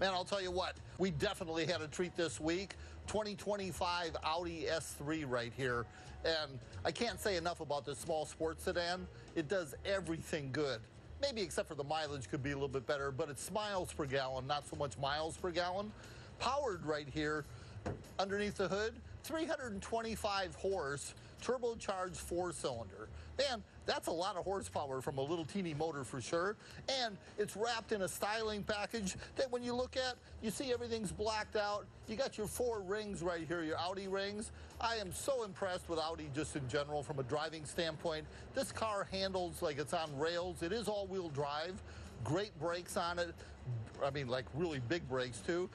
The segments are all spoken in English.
Man, I'll tell you what, we definitely had a treat this week. 2025 Audi S3 right here. And I can't say enough about this small sports sedan. It does everything good. Maybe except for the mileage could be a little bit better, but it's miles per gallon, not so much miles per gallon. Powered right here underneath the hood, 325 horse, turbocharged 4-cylinder. Man, that's a lot of horsepower from a little teeny motor for sure. And it's wrapped in a styling package that when you look at, you see everything's blacked out. You got your 4 rings right here, your Audi rings. I am so impressed with Audi just in general from a driving standpoint. This car handles like it's on rails. It is all-wheel drive. Great brakes on it. I mean, like really big brakes too.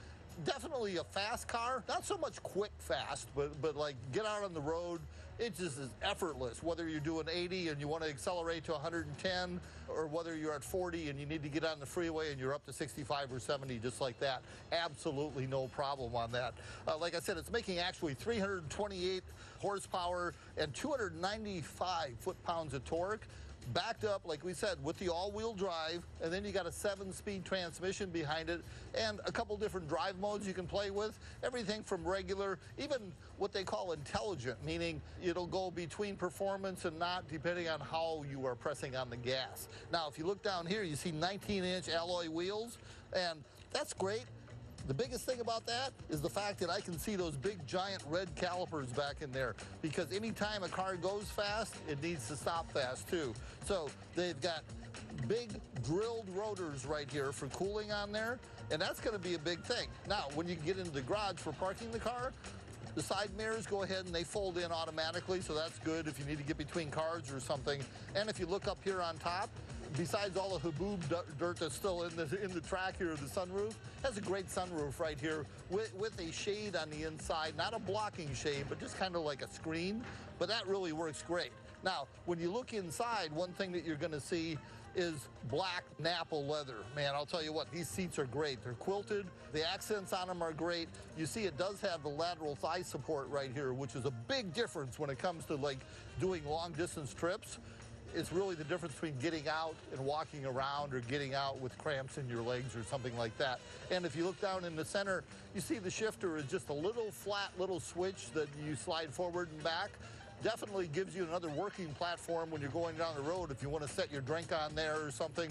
Definitely a fast car, not so much quick fast, but like get out on the road, it just is effortless. Whether you're doing 80 and you want to accelerate to 110, or whether you're at 40 and you need to get on the freeway and you're up to 65 or 70 just like that, absolutely no problem on that. Like I said, it's making actually 328 horsepower and 295 foot-pounds of torque. Backed up, like we said, with the all-wheel drive, and then you got a 7-speed transmission behind it, and a couple different drive modes you can play with. Everything from regular, even what they call intelligent, meaning it'll go between performance and not, depending on how you are pressing on the gas. Now, if you look down here, you see 19-inch alloy wheels, and that's great. The biggest thing about that is the fact that I can see those big giant red calipers back in there, because anytime a car goes fast, it needs to stop fast too. So they've got big drilled rotors right here for cooling on there, and that's going to be a big thing. Now, when you get into the garage for parking the car, the side mirrors go ahead and they fold in automatically, so that's good if you need to get between cars or something. And if you look up here on top, besides all the haboob dirt that's still in the track here, the sunroof has a great sunroof right here with a shade on the inside, not a blocking shade, but just kind of like a screen. But that really works great. Now, when you look inside, one thing that you're going to see is black Napa leather. Man, I'll tell you what, these seats are great. They're quilted. The accents on them are great. You see it does have the lateral thigh support right here, which is a big difference when it comes to like doing long distance trips. It's really the difference between getting out and walking around, or getting out with cramps in your legs or something like that. And if you look down in the center, you see the shifter is just a little flat little switch that you slide forward and back. Definitely gives you another working platform when you're going down the road if you want to set your drink on there or something,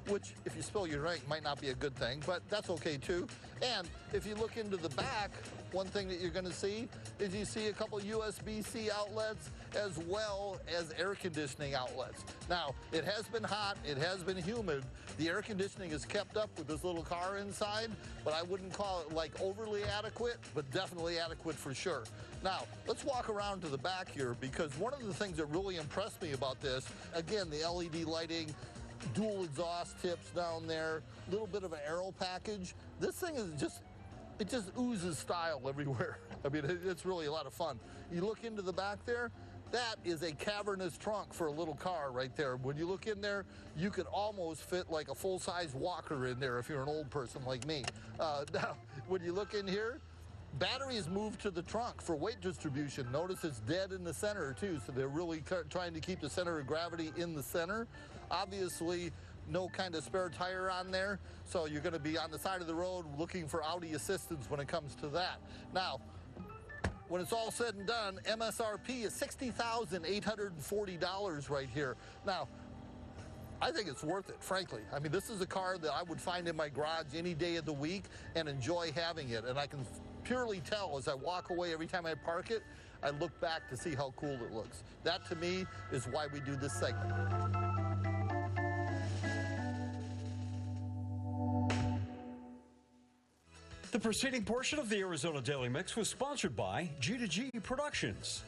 which if you spill your drink might not be a good thing, but that's okay too. And if you look into the back, one thing that you're going to see is you see a couple USB-C outlets as well as air conditioning outlets. Now, it has been hot, it has been humid. The air conditioning is kept up with this little car inside, but I wouldn't call it like overly adequate, but definitely adequate for sure. Now, let's walk around to the back here, because one of the things that really impressed me about this, again, the LED lighting, dual exhaust tips down there, a little bit of an aero package. This thing is just, it just oozes style everywhere. I mean, it's really a lot of fun. You look into the back there, that is a cavernous trunk for a little car right there. When you look in there, you could almost fit like a full-size walker in there if you're an old person like me. Now, when you look in here, battery is moved to the trunk for weight distribution. Notice it's dead in the center too, so they're really trying to keep the center of gravity in the center. Obviously, no kind of spare tire on there, so you're going to be on the side of the road looking for Audi assistance when it comes to that. Now, when it's all said and done, MSRP is $60,840 right here. Now, I think it's worth it, frankly. I mean, this is a car that I would find in my garage any day of the week and enjoy having it. And I can purely tell as I walk away every time I park it, I look back to see how cool it looks. That, to me, is why we do this segment. The preceding portion of the Arizona Daily Mix was sponsored by G2G Productions.